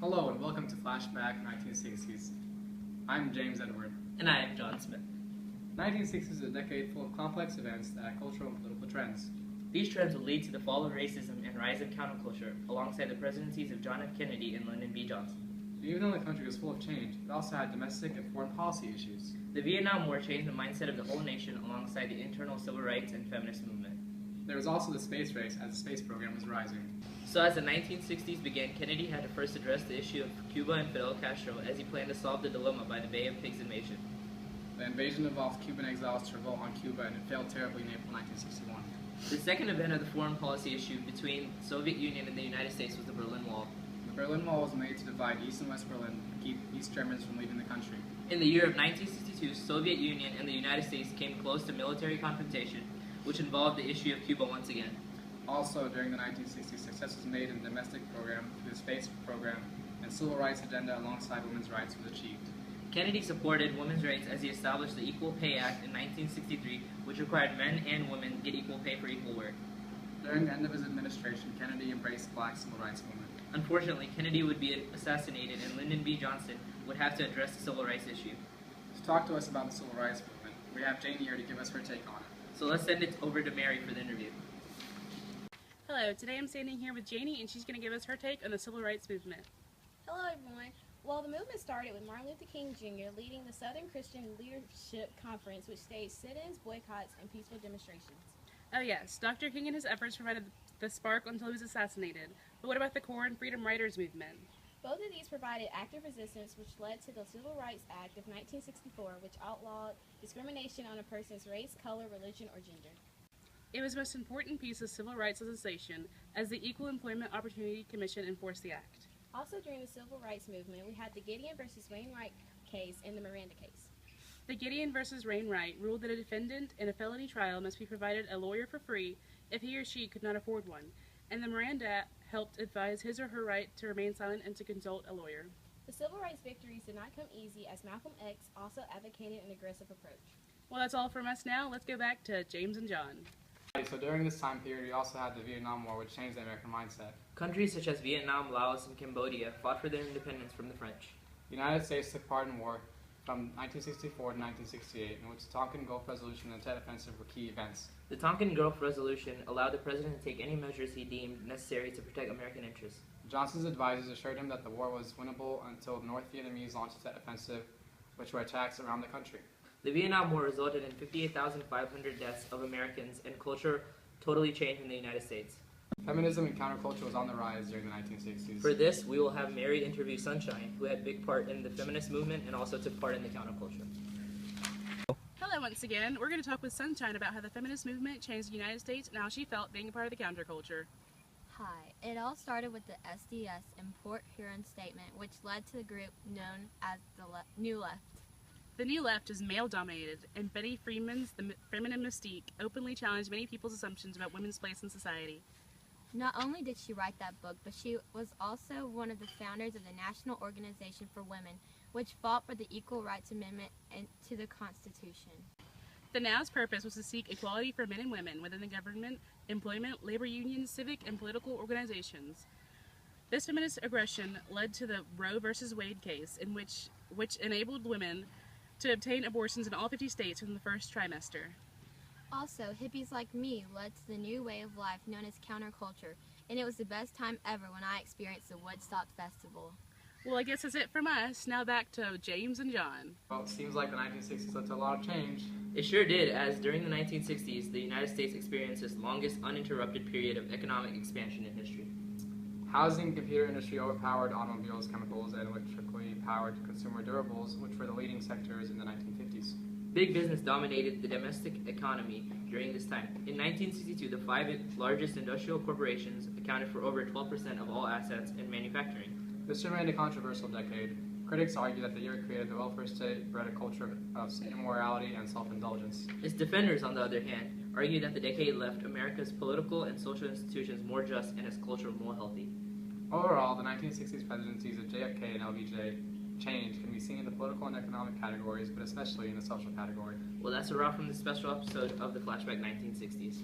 Hello and welcome to Flashback 1960s. I'm James Edward. And I am John Smith. 1960s is a decade full of complex events that had cultural and political trends. These trends would lead to the fall of racism and rise of counterculture, alongside the presidencies of John F. Kennedy and Lyndon B. Johnson. Even though the country was full of change, it also had domestic and foreign policy issues. The Vietnam War changed the mindset of the whole nation alongside the internal civil rights and feminist movement. There was also the space race as the space program was rising. So as the 1960s began, Kennedy had to first address the issue of Cuba and Fidel Castro as he planned to solve the dilemma by the Bay of Pigs invasion. The invasion involved Cuban exiles to revolt on Cuba and it failed terribly in April 1961. The second event of the foreign policy issue between the Soviet Union and the United States was the Berlin Wall. The Berlin Wall was made to divide East and West Berlin and keep East Germans from leaving the country. In the year of 1962, Soviet Union and the United States came close to military confrontation, which involved the issue of Cuba once again. Also, during the 1960s, success was made in the domestic program, through the space program, and civil rights agenda alongside women's rights was achieved. Kennedy supported women's rights as he established the Equal Pay Act in 1963, which required men and women to get equal pay for equal work. During the end of his administration, Kennedy embraced black civil rights movement. Unfortunately, Kennedy would be assassinated and Lyndon B. Johnson would have to address the civil rights issue. To talk to us about the civil rights movement, we have Jane here to give us her take on it. So let's send it over to Mary for the interview. Hello, today I'm standing here with Janie and she's going to give us her take on the civil rights movement. Hello everyone. Well, the movement started with Martin Luther King Jr. leading the Southern Christian Leadership Conference, which staged sit-ins, boycotts, and peaceful demonstrations. Oh yes, Dr. King and his efforts provided the spark until he was assassinated. But what about the core and freedom writers movement? Both of these provided active resistance, which led to the Civil Rights Act of 1964, which outlawed discrimination on a person's race, color, religion, or gender. It was the most important piece of civil rights legislation, as the Equal Employment Opportunity Commission enforced the act. Also during the Civil Rights Movement, we had the Gideon versus Wainwright case and the Miranda case. The Gideon versus Wainwright ruled that a defendant in a felony trial must be provided a lawyer for free if he or she could not afford one, and the Miranda helped advise his or her right to remain silent and to consult a lawyer. The civil rights victories did not come easy, as Malcolm X also advocated an aggressive approach. Well, that's all from us now. Let's go back to James and John. So during this time period, we also had the Vietnam War, which changed the American mindset. Countries such as Vietnam, Laos, and Cambodia fought for their independence from the French. The United States took part in war from 1964 to 1968, in which the Tonkin Gulf Resolution and the Tet Offensive were key events. The Tonkin Gulf Resolution allowed the president to take any measures he deemed necessary to protect American interests. Johnson's advisors assured him that the war was winnable until the North Vietnamese launched the Tet Offensive, which were attacks around the country. The Vietnam War resulted in 58,500 deaths of Americans, and culture totally changed in the United States. Feminism and counterculture was on the rise during the 1960s. For this, we will have Mary interview Sunshine, who had a big part in the feminist movement and also took part in the counterculture. Hello once again. We're going to talk with Sunshine about how the feminist movement changed the United States and how she felt being a part of the counterculture. Hi. It all started with the SDS and Port Huron Statement, which led to the group known as the New Left. The New Left is male-dominated, and Betty Freeman's The Feminine Mystique openly challenged many people's assumptions about women's place in society. Not only did she write that book, but she was also one of the founders of the National Organization for Women, which fought for the Equal Rights Amendment to the Constitution. The Now's purpose was to seek equality for men and women within the government, employment, labor unions, civic, and political organizations. This feminist aggression led to the Roe v. Wade case, which enabled women to obtain abortions in all 50 states within the first trimester. Also, hippies like me led to the new way of life known as counterculture, and it was the best time ever when I experienced the Woodstock Festival. Well, I guess that's it from us. Now back to James and John. Well, it seems like the 1960s led to a lot of change. It sure did, as during the 1960s, the United States experienced its longest uninterrupted period of economic expansion in history. Housing and computer industry overpowered automobiles, chemicals, and electrically powered consumer durables, which were the leading sectors in the 1950s. Big business dominated the domestic economy during this time. In 1962, the 5 largest industrial corporations accounted for over 12% of all assets in manufacturing. This remained a controversial decade. Critics argue that the year created the welfare state, bred a culture of immorality and self-indulgence. Its defenders, on the other hand, argue that the decade left America's political and social institutions more just and its culture more healthy. Overall, the 1960s presidencies of JFK and LBJ change can be seen in the political and economic categories, but especially in the social category. Well, that's a wrap from this special episode of the Flashback 1960s.